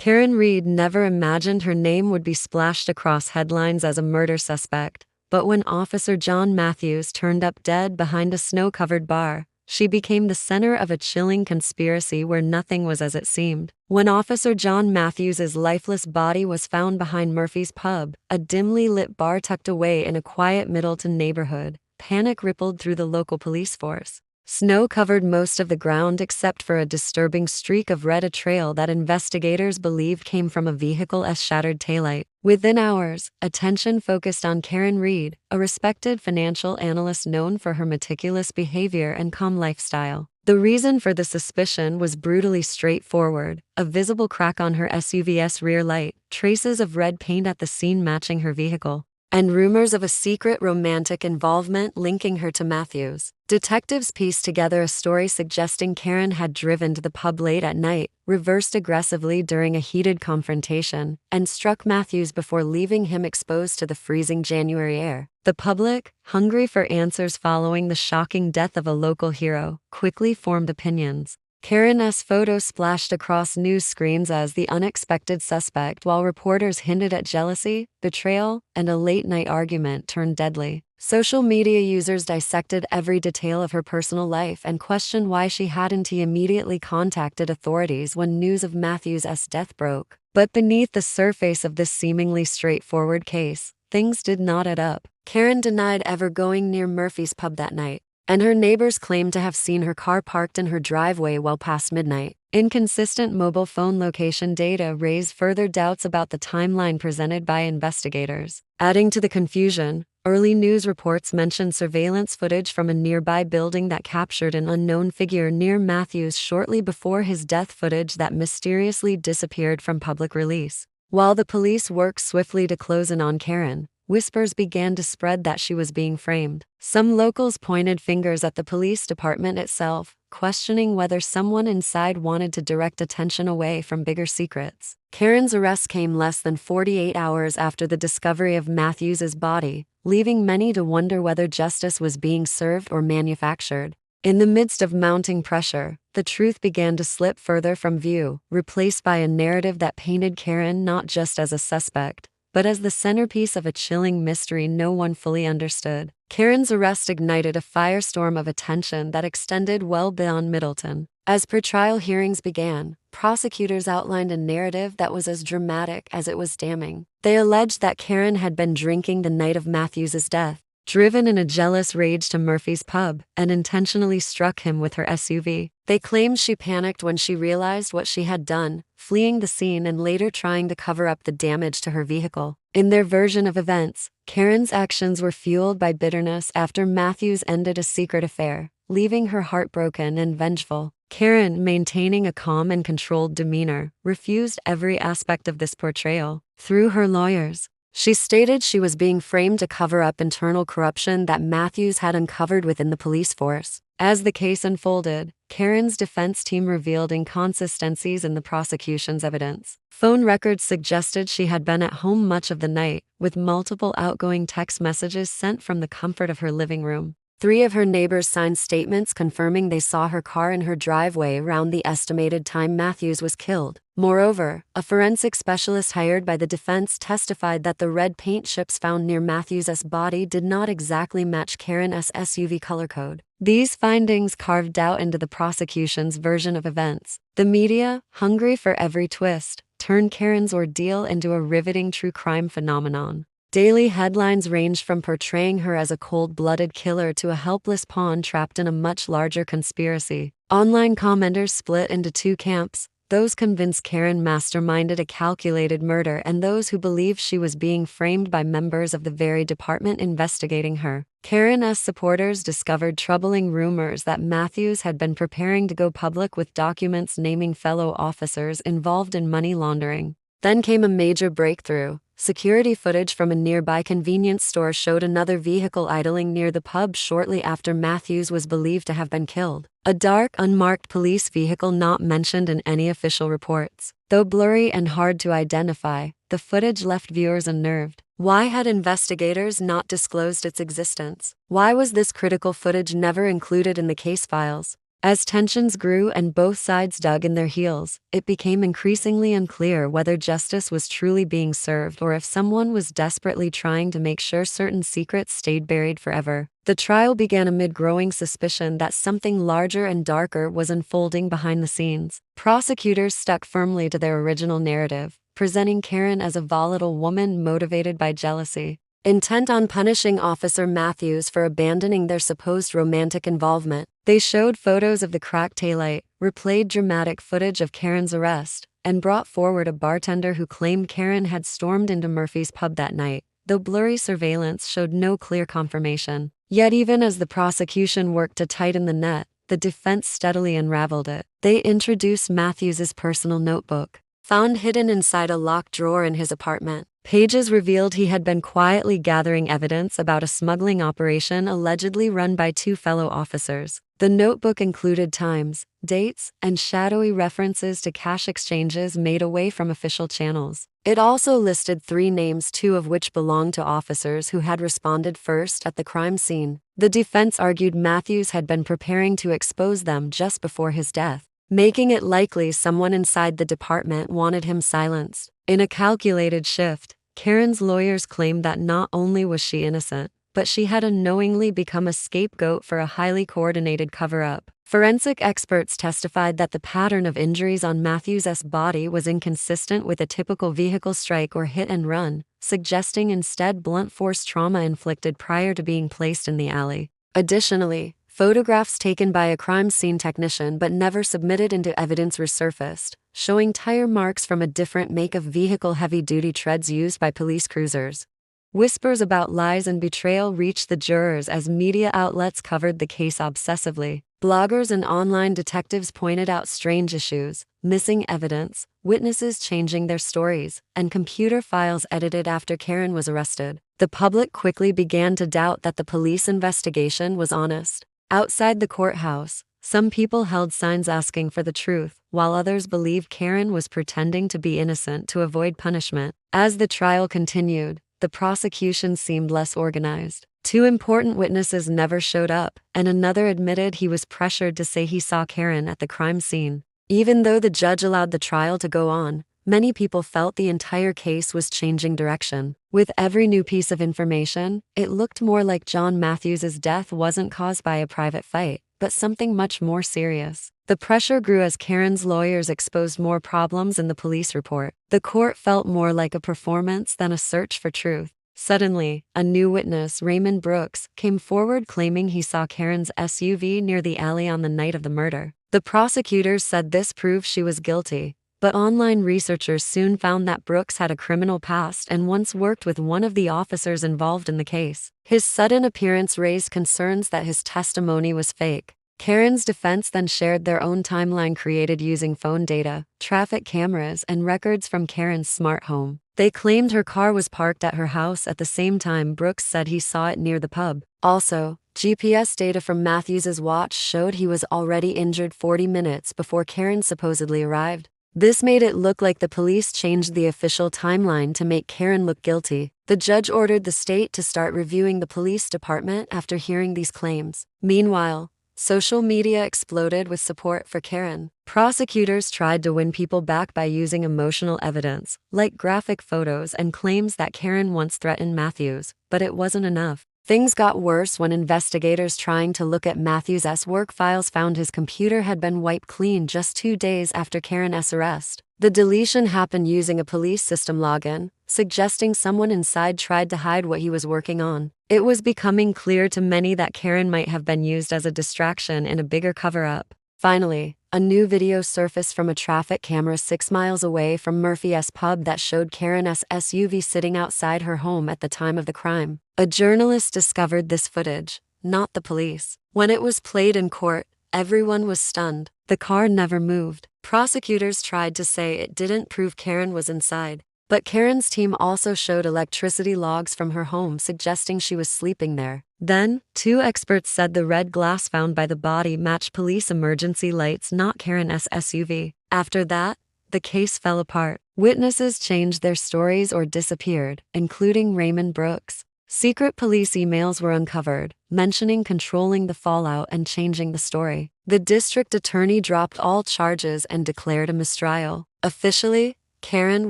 Karen Reed never imagined her name would be splashed across headlines as a murder suspect, but when Officer John Matthews turned up dead behind a snow-covered bar, she became the center of a chilling conspiracy where nothing was as it seemed. When Officer John Matthews's lifeless body was found behind Murphy's Pub, a dimly lit bar tucked away in a quiet Middleton neighborhood, panic rippled through the local police force. Snow covered most of the ground except for a disturbing streak of red, a trail that investigators believed came from a vehicle's shattered taillight. Within hours, attention focused on Karen Reed, a respected financial analyst known for her meticulous behavior and calm lifestyle. The reason for the suspicion was brutally straightforward: a visible crack on her SUV's rear light, traces of red paint at the scene matching her vehicle, and rumors of a secret romantic involvement linking her to Matthews. Detectives pieced together a story suggesting Karen had driven to the pub late at night, reversed aggressively during a heated confrontation, and struck Matthews before leaving him exposed to the freezing January air. The public, hungry for answers following the shocking death of a local hero, quickly formed opinions. Karen's photo splashed across news screens as the unexpected suspect, while reporters hinted at jealousy, betrayal, and a late-night argument turned deadly. Social media users dissected every detail of her personal life and questioned why she hadn't immediately contacted authorities when news of Matthews' death broke. But beneath the surface of this seemingly straightforward case, things did not add up. Karen denied ever going near Murphy's Pub that night, and her neighbors claimed to have seen her car parked in her driveway well past midnight. Inconsistent mobile phone location data raised further doubts about the timeline presented by investigators. Adding to the confusion, early news reports mentioned surveillance footage from a nearby building that captured an unknown figure near Matthews shortly before his death, footage that mysteriously disappeared from public release. While the police worked swiftly to close in on Karen, whispers began to spread that she was being framed. Some locals pointed fingers at the police department itself, questioning whether someone inside wanted to direct attention away from bigger secrets. Karen's arrest came less than 48 hours after the discovery of Matthews's body, leaving many to wonder whether justice was being served or manufactured. In the midst of mounting pressure, the truth began to slip further from view, replaced by a narrative that painted Karen not just as a suspect, but as the centerpiece of a chilling mystery no one fully understood. Karen's arrest ignited a firestorm of attention that extended well beyond Middleton. As pretrial hearings began, prosecutors outlined a narrative that was as dramatic as it was damning. They alleged that Karen had been drinking the night of Matthews's death, driven in a jealous rage to Murphy's Pub, and intentionally struck him with her SUV. They claimed she panicked when she realized what she had done, fleeing the scene and later trying to cover up the damage to her vehicle. In their version of events, Karen's actions were fueled by bitterness after Matthews ended a secret affair, leaving her heartbroken and vengeful. Karen, maintaining a calm and controlled demeanor, refused every aspect of this portrayal. Through her lawyers, she stated she was being framed to cover up internal corruption that Matthews had uncovered within the police force. As the case unfolded, Karen's defense team revealed inconsistencies in the prosecution's evidence. Phone records suggested she had been at home much of the night, with multiple outgoing text messages sent from the comfort of her living room. 3 of her neighbors signed statements confirming they saw her car in her driveway around the estimated time Matthews was killed. Moreover, a forensic specialist hired by the defense testified that the red paint chips found near Matthews's body did not exactly match Karen's SUV color code. These findings carved doubt into the prosecution's version of events. The media, hungry for every twist, turned Karen's ordeal into a riveting true crime phenomenon. Daily headlines ranged from portraying her as a cold-blooded killer to a helpless pawn trapped in a much larger conspiracy. Online commenters split into 2 camps: those convinced Karen masterminded a calculated murder and those who believed she was being framed by members of the very department investigating her. Karen's supporters discovered troubling rumors that Matthews had been preparing to go public with documents naming fellow officers involved in money laundering. Then came a major breakthrough. Security footage from a nearby convenience store showed another vehicle idling near the pub shortly after Matthews was believed to have been killed. A dark, unmarked police vehicle not mentioned in any official reports. Though blurry and hard to identify, the footage left viewers unnerved. Why had investigators not disclosed its existence? Why was this critical footage never included in the case files? As tensions grew and both sides dug in their heels, it became increasingly unclear whether justice was truly being served or if someone was desperately trying to make sure certain secrets stayed buried forever. The trial began amid growing suspicion that something larger and darker was unfolding behind the scenes. Prosecutors stuck firmly to their original narrative, presenting Karen as a volatile woman motivated by jealousy. Intent on punishing Officer Matthews for abandoning their supposed romantic involvement, they showed photos of the cracked taillight, replayed dramatic footage of Karen's arrest, and brought forward a bartender who claimed Karen had stormed into Murphy's pub that night, though blurry surveillance showed no clear confirmation. Yet even as the prosecution worked to tighten the net, the defense steadily unraveled it. They introduced Matthews's personal notebook, found hidden inside a locked drawer in his apartment. Pages revealed he had been quietly gathering evidence about a smuggling operation allegedly run by two fellow officers. The notebook included times, dates, and shadowy references to cash exchanges made away from official channels. It also listed 3 names, 2 of which belonged to officers who had responded first at the crime scene. The defense argued Matthews had been preparing to expose them just before his death, making it likely someone inside the department wanted him silenced. In a calculated shift, Karen's lawyers claimed that not only was she innocent, but she had unknowingly become a scapegoat for a highly coordinated cover-up. Forensic experts testified that the pattern of injuries on Matthews' body was inconsistent with a typical vehicle strike or hit and run, suggesting instead blunt force trauma inflicted prior to being placed in the alley. Additionally, photographs taken by a crime scene technician but never submitted into evidence resurfaced, showing tire marks from a different make of vehicle heavy-duty treads used by police cruisers. Whispers about lies and betrayal reached the jurors as media outlets covered the case obsessively. Bloggers and online detectives pointed out strange issues, missing evidence, witnesses changing their stories, and computer files edited after Karen was arrested. The public quickly began to doubt that the police investigation was honest. Outside the courthouse, some people held signs asking for the truth, while others believed Karen was pretending to be innocent to avoid punishment. As the trial continued, the prosecution seemed less organized. 2 important witnesses never showed up, and another admitted he was pressured to say he saw Karen at the crime scene. Even though the judge allowed the trial to go on, many people felt the entire case was changing direction. With every new piece of information, it looked more like John Matthews' death wasn't caused by a private fight, but something much more serious. The pressure grew as Karen's lawyers exposed more problems in the police report. The court felt more like a performance than a search for truth. Suddenly, a new witness, Raymond Brooks, came forward claiming he saw Karen's SUV near the alley on the night of the murder. The prosecutors said this proved she was guilty, but online researchers soon found that Brooks had a criminal past and once worked with one of the officers involved in the case. His sudden appearance raised concerns that his testimony was fake. Karen's defense then shared their own timeline created using phone data, traffic cameras, and records from Karen's smart home. They claimed her car was parked at her house at the same time Brooks said he saw it near the pub. Also, GPS data from Matthews' watch showed he was already injured 40 minutes before Karen supposedly arrived. This made it look like the police changed the official timeline to make Karen look guilty. The judge ordered the state to start reviewing the police department after hearing these claims. Meanwhile, social media exploded with support for Karen. Prosecutors tried to win people back by using emotional evidence, like graphic photos and claims that Karen once threatened Matthews, but it wasn't enough. Things got worse when investigators trying to look at Matthews' work files found his computer had been wiped clean just 2 days after Karen's arrest. The deletion happened using a police system login, suggesting someone inside tried to hide what he was working on. It was becoming clear to many that Karen might have been used as a distraction in a bigger cover-up. Finally, a new video surfaced from a traffic camera 6 miles away from Murphy's pub that showed Karen's SUV sitting outside her home at the time of the crime. A journalist discovered this footage, not the police. When it was played in court, everyone was stunned. The car never moved. Prosecutors tried to say it didn't prove Karen was inside, but Karen's team also showed electricity logs from her home suggesting she was sleeping there. Then, 2 experts said the red glass found by the body matched police emergency lights, not Karen's SUV. After that, the case fell apart. Witnesses changed their stories or disappeared, including Raymond Brooks. Secret police emails were uncovered, mentioning controlling the fallout and changing the story. The district attorney dropped all charges and declared a mistrial. Officially, Karen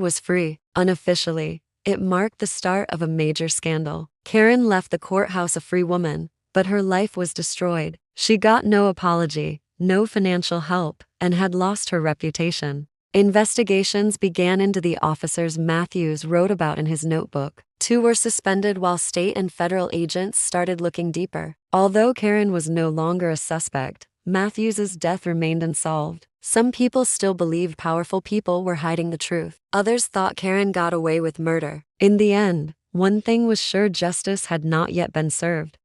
was free. Unofficially, it marked the start of a major scandal. Karen left the courthouse a free woman, but her life was destroyed. She got no apology, no financial help, and had lost her reputation. Investigations began into the officers Matthews wrote about in his notebook. 2 were suspended while state and federal agents started looking deeper. Although Karen was no longer a suspect, Matthews's death remained unsolved. Some people still believed powerful people were hiding the truth. Others thought Karen got away with murder. In the end, one thing was sure: justice had not yet been served.